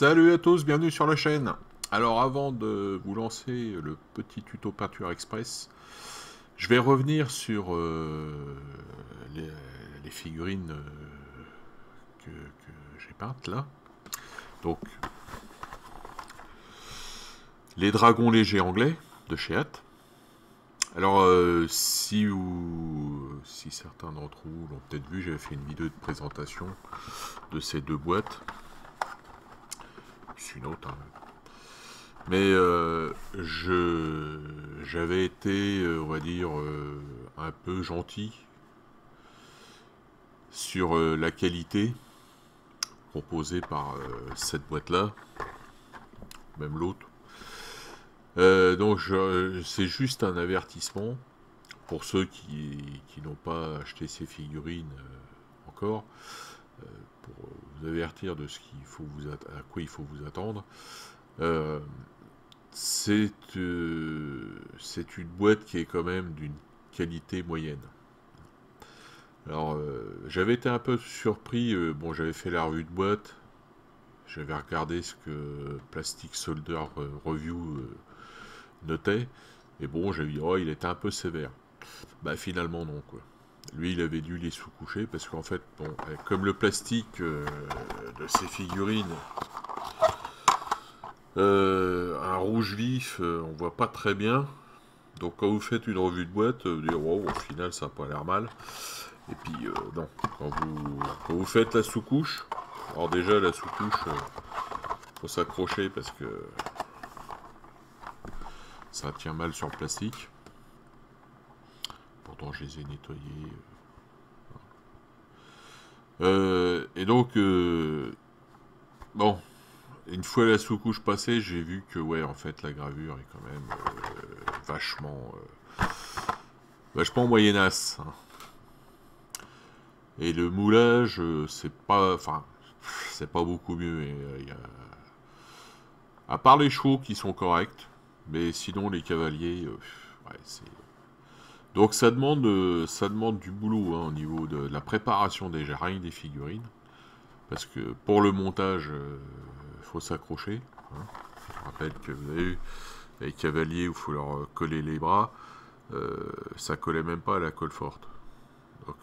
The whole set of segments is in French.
Salut à tous, bienvenue sur la chaîne. Alors avant de vous lancer le petit tuto peinture express, je vais revenir sur les figurines que j'ai peintes là. Donc les dragons légers anglais de chez Hat. Alors si certains d'entre vous l'ont peut-être vu, j'avais fait une vidéo de présentation de ces deux boîtes. C'est une autre, hein. Mais j'avais été, on va dire, un peu gentil sur la qualité proposée par cette boîte-là, même l'autre. Donc c'est juste un avertissement pour ceux qui n'ont pas acheté ces figurines encore, pour vous avertir de ce qu'il faut à quoi il faut vous attendre. C'est une boîte qui est quand même d'une qualité moyenne. Alors, j'avais été un peu surpris. Bon, j'avais fait la revue de boîte. J'avais regardé ce que Plastic Solder Review notait. Et bon, j'avais dit, oh, il était un peu sévère. Bah, finalement, non, quoi. Lui, il avait dû les sous-coucher parce qu'en fait, bon, comme le plastique de ces figurines, un rouge vif, on voit pas très bien. Donc quand vous faites une revue de boîte, vous dites wow, au final ça n'a pas l'air mal. Et puis non, quand vous faites la sous-couche, alors déjà la sous-couche, faut s'accrocher parce que ça tient mal sur le plastique. Pourtant je les ai nettoyés. Et donc bon, une fois la sous-couche passée, j'ai vu que ouais en fait la gravure est quand même vachement moyennasse, hein. Et le moulage, c'est pas beaucoup mieux. Et, à part les chevaux qui sont corrects, mais sinon les cavaliers, ouais, c'est. Donc ça demande du boulot, hein, au niveau de la préparation des rien des figurines, parce que pour le montage, faut s'accrocher, hein. Je rappelle que vous avez eu les cavaliers où il faut leur coller les bras, ça collait même pas à la colle forte. Donc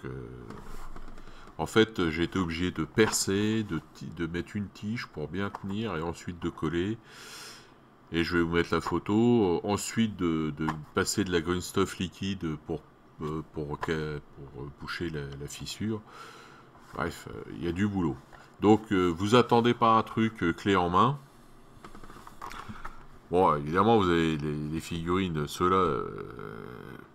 en fait, j'ai été obligé de percer, de mettre une tige pour bien tenir et ensuite de coller. Et je vais vous mettre la photo. Ensuite, de passer de la green stuff liquide pour boucher la fissure. Bref, il y a du boulot. Donc, vous attendez pas un truc clé en main. Bon, évidemment, vous avez les figurines, ceux-là,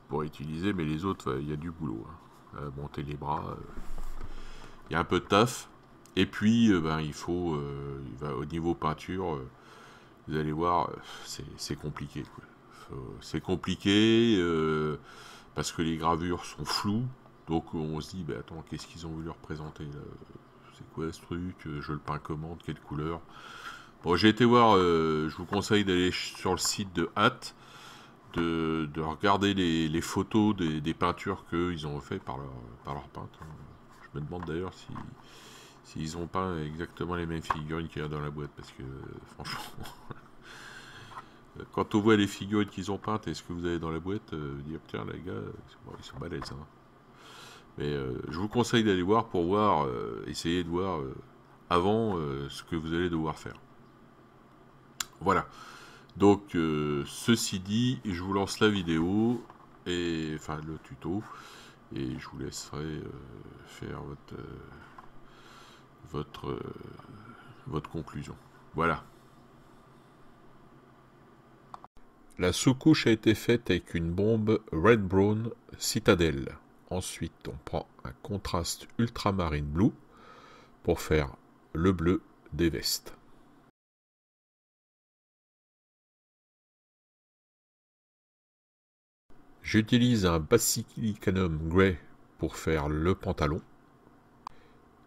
pour utiliser, mais les autres, il y a du boulot, hein. Monter les bras. Il y a un peu de taf. Et puis, ben, au niveau peinture, vous allez voir, c'est compliqué, quoi. C'est compliqué parce que les gravures sont floues. Donc on se dit, bah, attends, qu'est-ce qu'ils ont voulu représenter là? C'est quoi ce truc? Je le peins comment? De quelle couleur? Bon, j'ai été voir, je vous conseille d'aller sur le site de Hat, de regarder les photos des peintures qu'ils ont fait par leur peintre. Je me demande d'ailleurs s'ils ont peint exactement les mêmes figurines qu'il y a dans la boîte, parce que franchement, quand on voit les figurines qu'ils ont peintes et ce que vous avez dans la boîte, dire tiens les gars, ils sont balèzes, hein. Mais je vous conseille d'aller voir pour voir, essayer de voir avant ce que vous allez devoir faire. Voilà. Donc ceci dit, je vous lance la vidéo et enfin le tuto et je vous laisserai faire votre conclusion. Voilà. La sous-couche a été faite avec une bombe Red Brown Citadel. Ensuite, on prend un contraste ultramarine blue pour faire le bleu des vestes. J'utilise un Basilicanum Grey pour faire le pantalon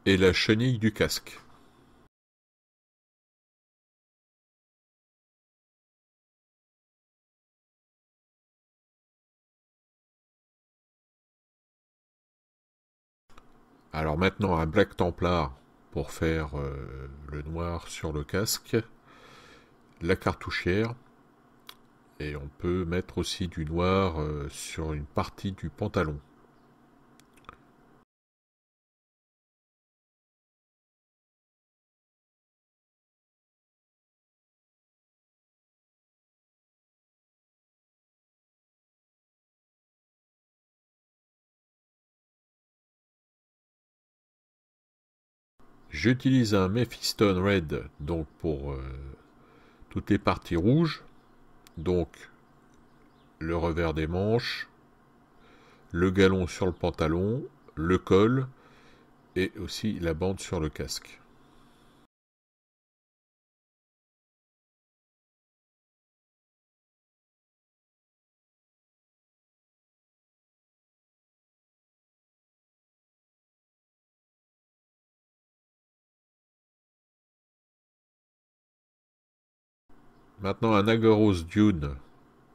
et la chenille du casque. Alors maintenant un Black Templar pour faire le noir sur le casque, la cartouchière, et on peut mettre aussi du noir sur une partie du pantalon. J'utilise un Mephiston Red donc pour toutes les parties rouges, donc le revers des manches, le galon sur le pantalon, le col et aussi la bande sur le casque. Maintenant un Agarose Dune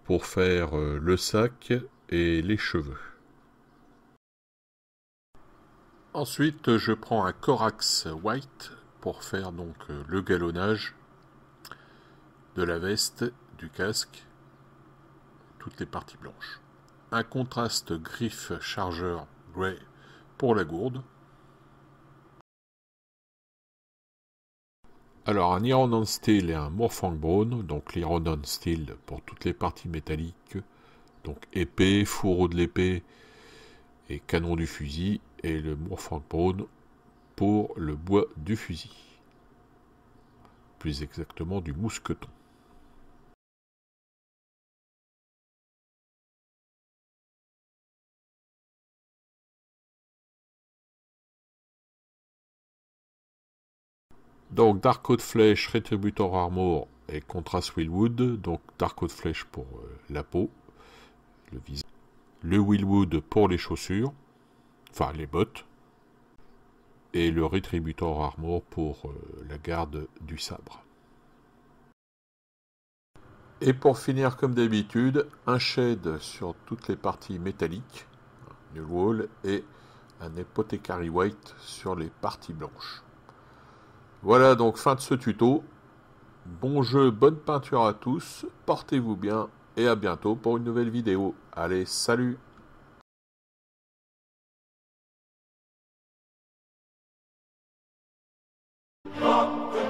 pour faire le sac et les cheveux. Ensuite, je prends un Corax White pour faire donc le galonnage de la veste, du casque, toutes les parties blanches. Un contraste griffe chargeur Grey pour la gourde. Alors un Iron on Steel et un Moorfang Bone, donc l'Iron on Steel pour toutes les parties métalliques, donc épée, fourreau de l'épée et canon du fusil, et le Moorfang Bone pour le bois du fusil, plus exactement du mousqueton. Donc Dark Oath Flèche, Rétributor Armor et Contrast Willwood, donc Dark Oath Flèche pour la peau, le visage, le Willwood pour les chaussures, enfin les bottes, et le Rétributor Armor pour la garde du sabre. Et pour finir comme d'habitude, un shade sur toutes les parties métalliques, Null Wall, et un Apothecary White sur les parties blanches. Voilà donc fin de ce tuto. Bon jeu, bonne peinture à tous, portez-vous bien et à bientôt pour une nouvelle vidéo. Allez, salut! Rock